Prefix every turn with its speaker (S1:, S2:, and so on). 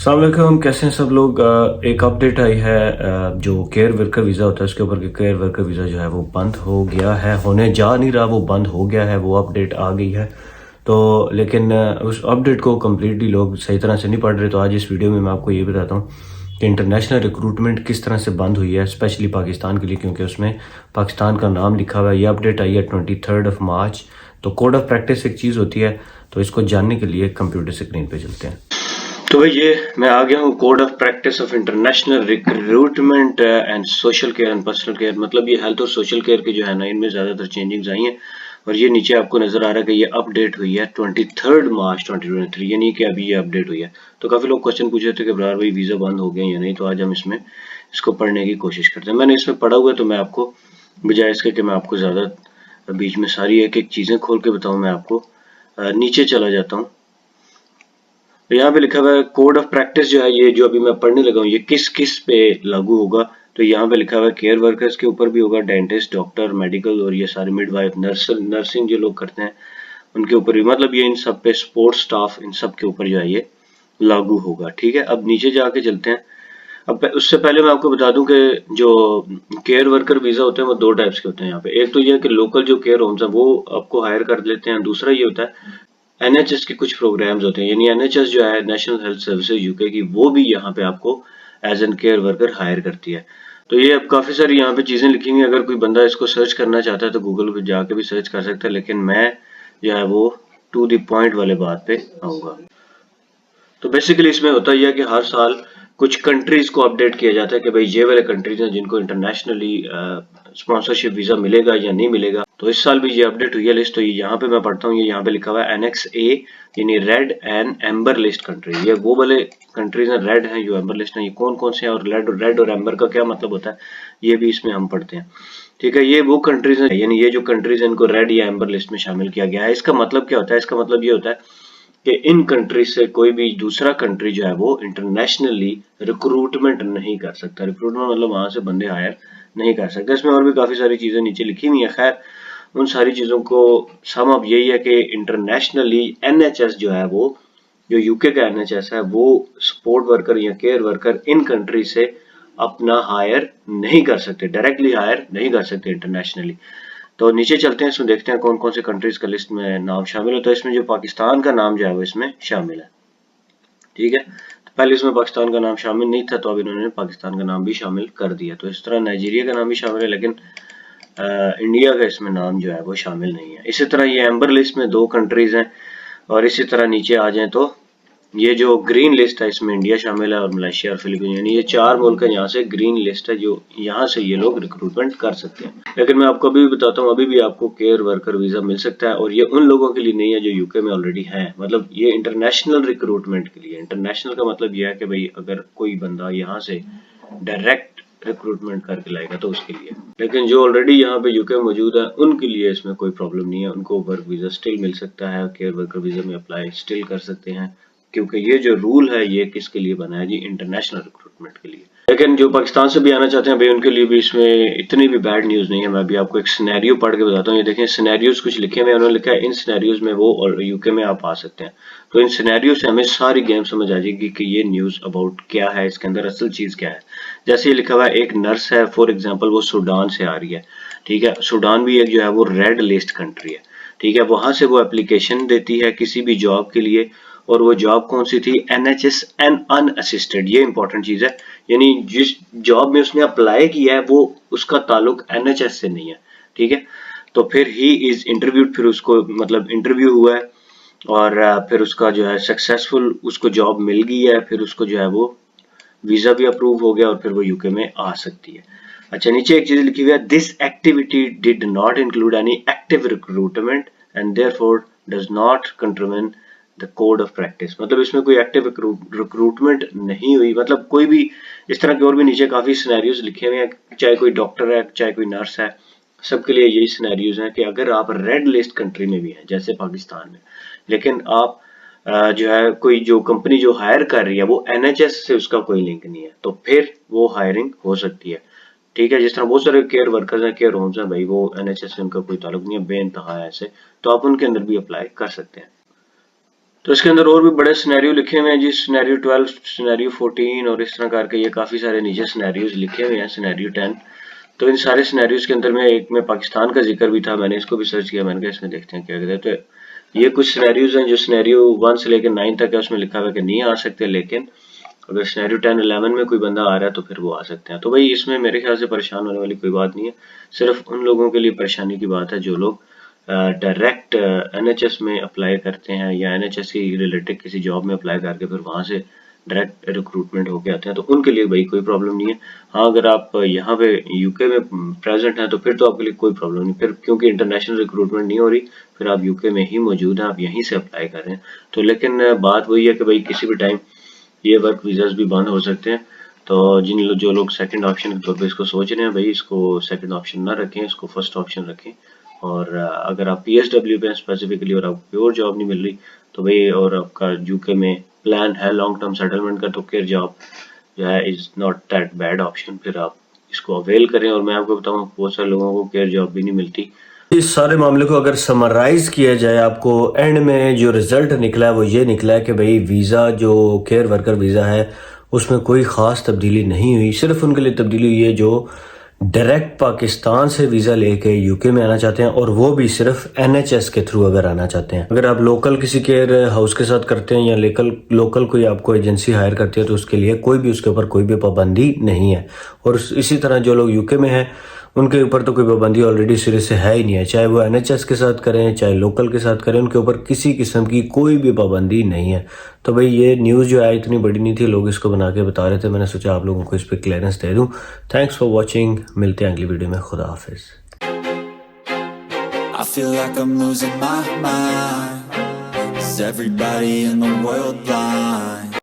S1: अस्सलाम वालेकुम, कैसे हैं सब लोग। एक अपडेट आई है जो केयर वर्कर वीज़ा होता है उसके ऊपर कि केयर वर्कर वीज़ा जो है वो बंद हो गया है, होने जा नहीं रहा, वो बंद हो गया है। वो अपडेट आ गई है तो लेकिन उस अपडेट को कम्प्लीटली लोग सही तरह से नहीं पढ़ रहे। तो आज इस वीडियो में मैं आपको ये बताता हूँ कि इंटरनेशनल रिक्रूटमेंट किस तरह से बंद हुई है, स्पेशली पाकिस्तान के लिए, क्योंकि उसमें पाकिस्तान का नाम लिखा हुआ है। ये अपडेट आई है 23 मार्च। तो कोड ऑफ प्रैक्टिस एक चीज़ होती है, तो इसको जानने के लिए कंप्यूटर स्क्रीन पे चलते हैं। तो भाई ये मैं आ गया हूँ code of practice of international recruitment and social care and personal care. मतलब ये हेल्थ और सोशल केयर के जो है ना, इनमें ज़्यादातर चेंजिंग्स आई हैं। और ये नीचे आपको नज़र आ रहा है कि ये अपडेट हुई है 23 मार्च 2023, ये नहीं कि अभी ये अपडेट हुई है। तो काफ़ी लोग क्वेश्चन पूछ रहे थे कि ब्रार भाई वीज़ा बंद हो गए या नहीं, तो आज हम इसको पढ़ने की कोशिश करते हैं। मैंने इसमें पढ़ा हुआ है, तो मैं आपको बजाय इसके कि मैं आपको ज़्यादा बीच में सारी एक एक चीज़ें खोल के बताऊँ, मैं आपको नीचे चला जाता हूँ। तो यहाँ पे लिखा हुआ है कोड ऑफ प्रैक्टिस जो है, ये जो अभी मैं पढ़ने लगा हूँ, ये किस किस पे लागू होगा। तो यहाँ पे लिखा हुआ है केयर वर्कर्स के ऊपर भी होगा, डेंटिस्ट, डॉक्टर, मेडिकल और ये सारे मिडवाइफ, नर्सिंग जो लोग करते हैं उनके ऊपर भी, मतलब ये इन सब पे, स्पोर्ट्स स्टाफ, इन सब के ऊपर जो है ये लागू होगा। ठीक है, अब नीचे जाके चलते हैं। अब उससे पहले मैं आपको बता दूं कि जो केयर वर्कर वीजा होते हैं वो दो टाइप्स के होते हैं यहाँ पे। एक तो ये है कि लोकल जो केयर होम्स है वो आपको हायर कर लेते हैं। दूसरा ये होता है एनएचएस के कुछ प्रोग्राम्स होते हैं, यानी एनएचएस जो है नेशनल हेल्थ सर्विसेज यूके की, वो भी यहाँ पे आपको as an care worker hire करती है। तो ये अब काफी सारी यहाँ पे चीजें लिखी हुई हैं। अगर कोई बंदा इसको सर्च करना चाहता है तो गूगल पे जाके भी सर्च कर सकता है, लेकिन मैं जो है वो टू द पॉइंट वाले बात पे आऊंगा। तो बेसिकली इसमें होता यह है कि हर साल कुछ कंट्रीज को अपडेट किया जाता है कि भाई ये वाले कंट्रीज हैं जिनको इंटरनेशनली स्पॉन्सरशिप वीजा मिलेगा या नहीं मिलेगा। तो इस साल भी ये अपडेट हुई है लिस्ट। तो ये यहाँ पे मैं पढ़ता हूँ, ये यहाँ पे लिखा हुआ है एनेक्स ए, यानी red and amber list country. ये वो वाले कंट्रीज हैं, रेड हैं, जो एम्बर लिस्ट है। ये कौन कौन से हैं और रेड और एम्बर का क्या मतलब होता है, ये भी इसमें हम पढ़ते हैं। ठीक है, ये वो कंट्रीज हैं, यानी ये जो कंट्रीज हैं इनको रेड या एम्बर लिस्ट में शामिल किया गया है। इसका मतलब क्या होता है? इसका मतलब ये होता है कि इन कंट्री से कोई भी दूसरा कंट्री जो है वो इंटरनेशनली रिक्रूटमेंट नहीं कर सकता। रिक्रूटमेंट मतलब वहां से बंदे हायर नहीं कर सकते। इसमें और भी काफी सारी चीजें नीचे लिखी हुई है। खैर, उन सारी चीजों को सम अप यही है कि इंटरनेशनली एनएचएस जो है वो, जो यूके का एनएचएस है, वो सपोर्ट वर्कर या केयर वर्कर इन कंट्री से अपना हायर नहीं कर सकते, डायरेक्टली हायर नहीं कर सकते इंटरनेशनली। तो नीचे चलते हैं, इसमें देखते हैं कौन कौन से कंट्रीज का लिस्ट में नाम शामिल है। तो इसमें जो पाकिस्तान का नाम जो है वो इसमें शामिल है। ठीक है, तो पहले इसमें पाकिस्तान का नाम शामिल नहीं था, तो अब इन्होंने पाकिस्तान का नाम भी शामिल कर दिया। तो इस तरह नाइजीरिया का नाम भी शामिल है, लेकिन इंडिया का इसमें नाम जो है वो शामिल नहीं है। इसी तरह ये एम्बर लिस्ट में दो कंट्रीज हैं। और इसी तरह नीचे आ जाए तो ये जो ग्रीन लिस्ट है इसमें इंडिया शामिल है और मलेशिया और फिलीपीन, यानी ये चार मुल्क है यहाँ से ग्रीन लिस्ट है, जो यहाँ से ये लोग रिक्रूटमेंट कर सकते हैं। लेकिन मैं आपको अभी भी बताता हूँ, अभी भी आपको केयर वर्कर वीजा मिल सकता है, और ये उन लोगों के लिए नहीं है जो यूके में ऑलरेडी हैं। मतलब ये इंटरनेशनल रिक्रूटमेंट के लिए। इंटरनेशनल का मतलब यह है कि भाई अगर कोई बंदा यहाँ से डायरेक्ट रिक्रूटमेंट करके लाएगा तो उसके लिए। लेकिन जो ऑलरेडी यहाँ पे यूके में मौजूद है उनके लिए इसमें कोई प्रॉब्लम नहीं है, उनको वर्क वीजा स्टिल मिल सकता है, केयर वर्कर वीजा में अप्लाई स्टिल कर सकते हैं, क्योंकि ये जो रूल है ये किसके लिए बना है जी? इंटरनेशनल रिक्रूटमेंट के लिए। लेकिन जो पाकिस्तान से भी आना चाहते हैं भाई, उनके लिए भी इसमें इतनी भी बैड न्यूज नहीं है। मैं अभी आपको एक सिनेरियो पढ़ के बताता हूँ। ये देखें, सिनेरियोज कुछ लिखे हुए हैं, उन्होंने लिखा है इन सिनेरियोज में वो और यूके में आप आ सकते हैं। तो इन सिनेरियो से हमें सारी गेम समझ आ जाएगी कि ये न्यूज अबाउट क्या है, इसके अंदर असल चीज क्या है। जैसे ये लिखा हुआ है एक नर्स है, फॉर एग्जाम्पल वो सूडान से आ रही है। ठीक है, सूडान भी एक जो है वो रेड लिस्ट कंट्री है। ठीक है, वहां से वो एप्लीकेशन देती है किसी भी जॉब के लिए, और वो जॉब कौन सी थी? NHS and unassisted. ये इंपॉर्टेंट चीज है, यानी जिस जॉब में उसने अप्लाई किया है वो उसका ताल्लुक एनएचएस से नहीं है। ठीक है, तो फिर ही इज इंटरव्यूड, फिर उसको मतलब इंटरव्यू हुआ है और फिर उसका जो है सक्सेसफुल उसको जॉब मिल गई है, फिर उसको जो है वो वीजा भी अप्रूव हो गया और फिर वो यूके में आ सकती है। अच्छा, नीचे एक चीज लिखी हुई है, this activity did not include any active recruitment and therefore does not countrymen the code of practice. मतलब इसमें कोई एक्टिव रिक्रूटमेंट नहीं हुई। मतलब कोई भी इस तरह के और भी नीचे काफी सिनेरियोज लिखे हुए हैं, चाहे कोई डॉक्टर है चाहे कोई नर्स है, सबके लिए यही सिनेरियोज हैं कि अगर आप रेड लिस्ट कंट्री में भी हैं जैसे पाकिस्तान में, लेकिन आप जो है कोई जो कंपनी जो हायर कर रही है वो एनएचएस से उसका कोई लिंक नहीं है, तो फिर वो हायरिंग हो सकती है। ठीक है, जिस तरह बहुत सारे केयर वर्कर्स हैं, केयर होम्स हैं भाई, वो एनएचएस से उनका कोई ताल्लुक नहीं है, बेइंतहा है ऐसे, तो आप उनके अंदर भी अप्लाई कर सकते हैं। तो इसके अंदर और भी बड़े सिनेरियो लिखे हुए हैं जी, सिनेरियो 12, सिनेरियो 14 और इस तरह करके ये काफ़ी सारे नीचे सिनेरियोज लिखे हुए हैं, सिनेरियो 10। तो इन सारे सिनेरियोज के अंदर में एक में पाकिस्तान का जिक्र भी था, मैंने इसको भी सर्च किया, मैंने कहा इसमें देखते हैं क्या कहते हैं। तो ये कुछ सिनेरियोज हैं जो सिनेरियो 1 से लेकर 9 तक है, उसमें लिखा हुआ है कि नहीं आ सकते, लेकिन अगर सिनेरियो 10, 11 में कोई बंदा आ रहा है तो फिर वो आ सकते हैं। तो भाई इसमें मेरे ख्याल से परेशान होने वाली कोई बात नहीं है, सिर्फ उन लोगों के लिए परेशानी की बात है जो लोग डायरेक्ट NHS में अप्लाई करते हैं या NHS की रिलेटेड किसी जॉब में अप्लाई करके फिर वहाँ से डायरेक्ट रिक्रूटमेंट होके आते हैं, तो उनके लिए भाई कोई प्रॉब्लम नहीं है। हाँ, अगर आप यहाँ पे यूके में प्रेजेंट हैं तो फिर तो आपके लिए कोई प्रॉब्लम नहीं, फिर क्योंकि इंटरनेशनल रिक्रूटमेंट नहीं हो रही, फिर आप यूके में ही मौजूद हैं, आप यहीं से अप्लाई कर रहे हैं। तो लेकिन बात वही है कि भाई किसी भी टाइम ये वर्क वीज़ाज भी बंद हो सकते हैं। तो जो लोग सेकंड ऑप्शन के तौर पे इसको सोच रहे हैं, भाई इसको सेकंड ऑप्शन ना रखें, इसको फर्स्ट ऑप्शन रखें। और अगर आप PSW पे स्पेसिफिकली और आपको प्योर जॉब नहीं मिल रही तो भाई, और आपका यूके में प्लान है लॉन्ग टर्म सेटलमेंट का, तो केयर जॉब जो है is not that bad option, फिर आप इसको अवेल करें। और मैं आपको बताऊँ, बहुत सारे लोगों को केयर जॉब भी नहीं मिलती। इस सारे मामले को अगर समराइज किया जाए, आपको एंड में जो रिजल्ट निकला है वो ये निकला है कि भाई वीज़ा जो केयर वर्कर वीज़ा है उसमें कोई ख़ास तब्दीली नहीं हुई। सिर्फ उनके लिए तब्दीली हुई है जो डायरेक्ट पाकिस्तान से वीज़ा लेके यूके में आना चाहते हैं, और वो भी सिर्फ NHS के थ्रू अगर आना चाहते हैं। अगर आप लोकल किसी केयर हाउस के साथ करते हैं या लोकल कोई आपको एजेंसी हायर करती है तो उसके लिए कोई भी, उसके ऊपर कोई भी पाबंदी नहीं है। और इसी तरह जो लोग यूके में हैं उनके ऊपर तो कोई पाबंदी ऑलरेडी सिरे से है ही नहीं है, चाहे वो NHS के साथ करें चाहे लोकल के साथ करें, उनके ऊपर किसी किस्म की कोई भी पाबंदी नहीं है। तो भाई ये न्यूज़ जो है इतनी बड़ी नहीं थी, लोग इसको बना के बता रहे थे, मैंने सोचा आप लोगों को इस पर क्लियरेंस दे दूं। थैंक्स फॉर वॉचिंग, मिलते हैं अगली वीडियो में, खुदा हाफिज़।
S2: I feel like I'm losing my mind. Is everybody in the world blind?